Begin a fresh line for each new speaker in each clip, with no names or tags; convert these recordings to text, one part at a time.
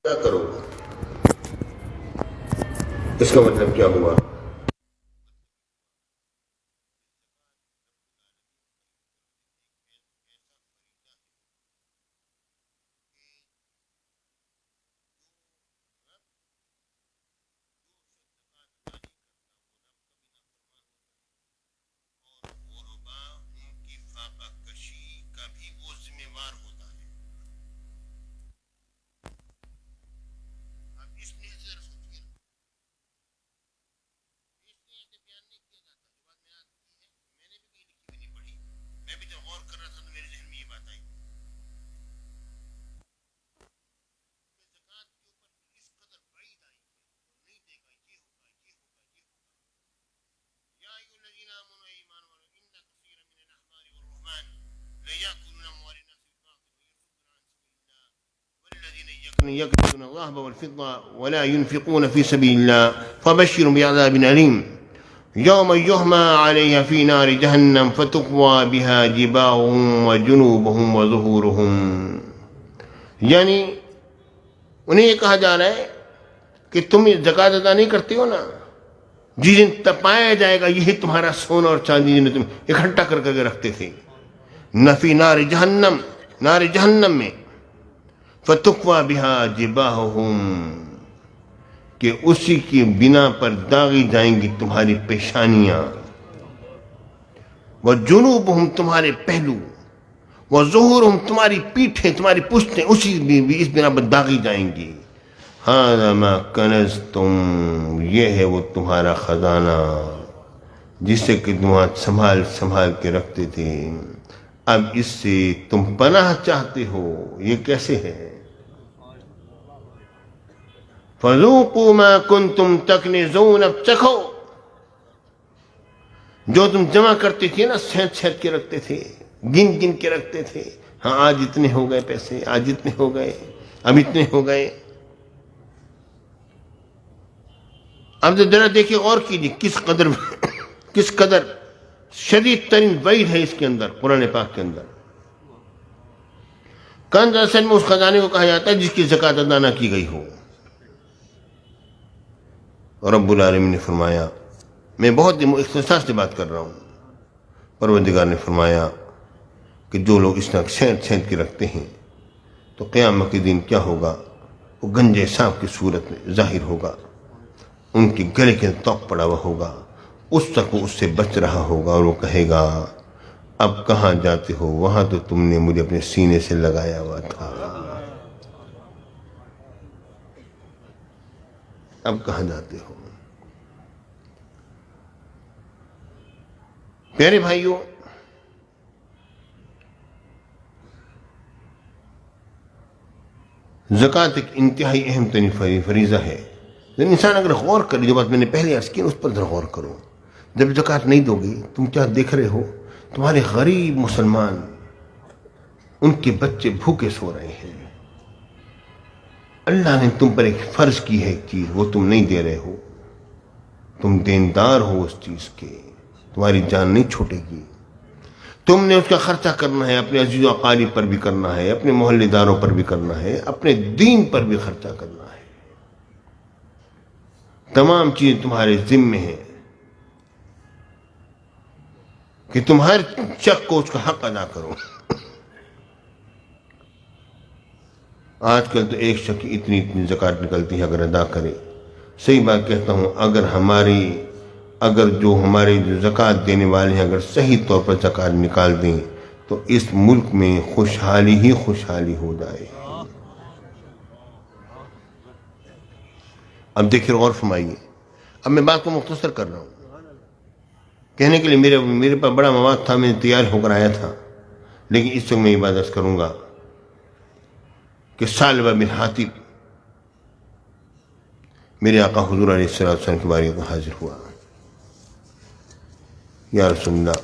کیا کرو؟ اس کا مطلب کیا ہوا؟ يكنزون الذهب والفضة ولا ينفقون في سبيل الله فبشرهم بعذاب أليم يوم يحمى عليها في نار جهنم فتقوى بها جباههم وجنوبهم وظهورهم. یعنی انہیں یہ کہا جا رہا ہے کہ تم زکوٰۃ ادا نہیں کرتے ہو نا، جس دن تپایا جائے گا یہی تمہارا سونا اور چاندی جنہیں تم اکٹھا کر کے رکھتے تھے، نفی نار جہنم میں، فتقوى بها جباههم، کہ اسی کی بنا پر داغی جائیں گی تمہاری پیشانیاں، وجنوبهم تمہارے پہلو، وظہورهم تمہاری پیٹھیں، تمہاری پشتیں اسی بھی اس بنا پر داغی جائیں گی. هذا ما کنزتم، یہ ہے وہ تمہارا خزانہ جسے کہ تم سنبھال کے رکھتے تھے، اب اس سے تم پناہ چاہتے ہو. یہ کیسے ہے؟ فَذُوقُوا مَا كُنْتُمْ تَكْنِزُونَ، اب چکھو جو تم جمع کرتے تھے نا، سینت کے رکھتے تھے، گن کے رکھتے تھے. ہاں آج اتنے ہو گئے پیسے، آج اتنے ہو گئے، اب اتنے ہو گئے. اب تو ذرا دیکھیے غور کیجیے کس قدر شدید ترین وعید ہے اس کے اندر، قرآن پاک کے اندر. کنز اصل میں اس خزانے کو کہا جاتا ہے جس کی زکوٰۃ ادا نہ کی گئی ہو. اور رب العالمین نے فرمایا، میں بہت اختصار سے بات کر رہا ہوں، پروردگار نے فرمایا کہ جو لوگ اس طرح سینت کے رکھتے ہیں تو قیامت کے دن کیا ہوگا؟ وہ گنجے سانپ کی صورت میں ظاہر ہوگا، ان کے گلے کے توق پڑا ہوا ہوگا، اس تک وہ اس سے بچ رہا ہوگا، اور وہ کہے گا اب کہاں جاتے ہو؟ وہاں تو تم نے مجھے اپنے سینے سے لگایا ہوا تھا، اب کہاں جاتے ہو؟ پیارے بھائیوں، زکوٰۃ ایک انتہائی اہم ترین فریضہ ہے. انسان اگر غور کرے، جو بات میں نے پہلے عرض کی اس پر ذرا غور کرو. جب زکوٰۃ نہیں دو گی، تم کیا دیکھ رہے ہو؟ تمہارے غریب مسلمان، ان کے بچے بھوکے سو رہے ہیں. اللہ نے تم پر ایک فرض کی ہے ایک چیز، وہ تم نہیں دے رہے ہو. تم دیندار ہو اس چیز کے، تمہاری جان نہیں چھوٹے گی. تم نے اس کا خرچہ کرنا ہے، اپنے عزیز و اقارب پر بھی کرنا ہے، اپنے محلے داروں پر بھی کرنا ہے، اپنے دین پر بھی خرچہ کرنا ہے. تمام چیزیں تمہارے ذمے ہیں کہ تم ہر شخص کو اس کا حق ادا کرو. آج کل تو ایک شخص کی اتنی زکوٰۃ نکلتی ہے، اگر ادا کرے. صحیح بات کہتا ہوں، اگر جو ہمارے زکوٰۃ دینے والے ہیں اگر صحیح طور پر زکوٰۃ نکال دیں تو اس ملک میں خوشحالی ہی خوشحالی ہو جائے. اب دیکھیں، غور فرمائیے. اب میں بات کو مختصر کر رہا ہوں، کہنے کے لیے میرے پاس بڑا مواد تھا، میں تیار ہو کر آیا تھا، لیکن اس وقت میں عبادت کروں گا کہ ثعلبہ بن حاطب میرے آقا حضور علیہ السلام کی بارگاہ میں حاضر ہوا. یا رسول اللہ،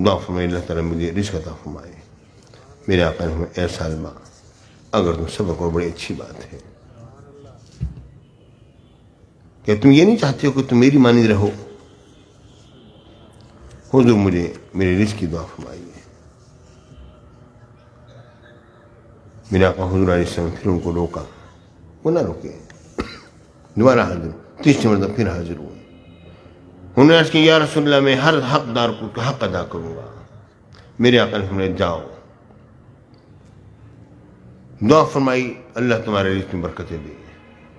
دعا فرمائے اللہ تعالیٰ مجھے رزق عطا فرمائے. میرے آقا نے فرمایا، اے ثعلبہ، اگر تم صبر کرو بڑی اچھی بات ہے. کہ تم یہ نہیں چاہتے ہو کہ تم میری مانند رہو؟ حضور مجھے میرے رزق کی دعا فرمائیے. میرے آقا حضور علیہ السلام پھر ان کو روکا وہ نہ رکے، دوبارہ حاضر، تیسری مرتبہ پھر حاضر ہوئے. انہوں نے عرض کی یا رسول اللہ میں ہر حقدار کو حق ادا کروں گا. میرے آقا نے فرمایا جاؤ، دعا فرمائی اللہ تمہارے رزق میں برکتیں دے.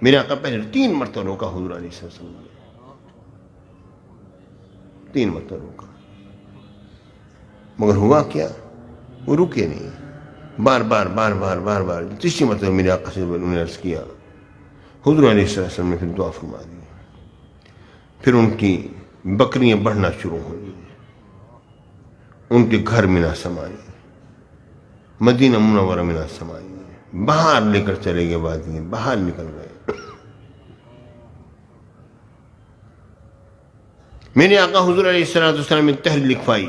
میرے آقا پہلے 3 مرتبہ روکا حضور علیہ السلام نے، 3 مرتبہ روکا، مگر ہوا کیا؟ وہ رکے نہیں، بار بار بار بار بار بار. تیسری مرتبہ میرے آقا سے انہوں نے عرض کیا، حضور علیہ السلام نے پھر دعا فرما دی. پھر ان کی بکریاں بڑھنا شروع ہوئی، ان کے گھر میں نہ سمائے، مدینہ منورہ میں نہ سمائے، باہر لے کر چلے گئے، وادی باہر نکل گئے. میرے آقا حضور علیہ السلام نے تحریر لکھوائی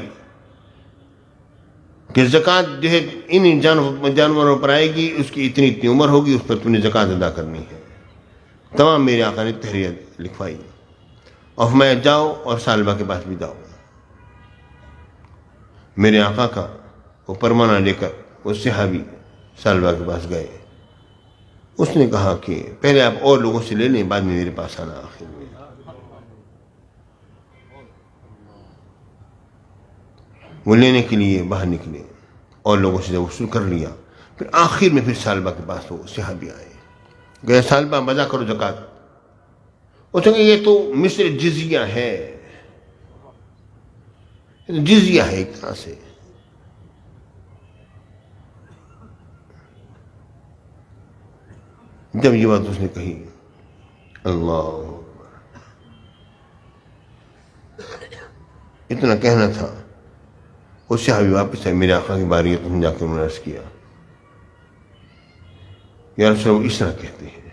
کہ زکوٰۃ جو ہے ان جانوروں پر آئے گی، اس کی اتنی اتنی عمر ہوگی، اس پر تم نے زکوٰۃ ادا کرنی ہے. تمام میرے آقا نے تحریر لکھوائی اور فرمایا جاؤ اور سالبہ کے پاس بھی جاؤ. میرے آقا کا وہ پرمانہ لے کر وہ صحابی سالبہ کے پاس گئے. اس نے کہا کہ پہلے آپ اور لوگوں سے لے لیں، بعد میں میرے پاس آنا. آخر میں وہ لینے کے لیے باہر نکلے اور لوگوں سے وصول کر لیا. پھر آخر میں پھر سالبہ کے پاس وہ صحابی آئے، گئے سالبہ بجا کرو زکوٰۃ. وہ کہا یہ تو مصر جزیہ ہے، جزیہ ہے ایک طرح سے. جب یہ بات اس نے کہی، اللہ اتنا کہنا تھا، اس صحابی واپس آئے. میرے آقا کی باری ہے، تم جا کے انہوں نے عرض کیا یا رسول اللہ اس طرح کہتے ہیں.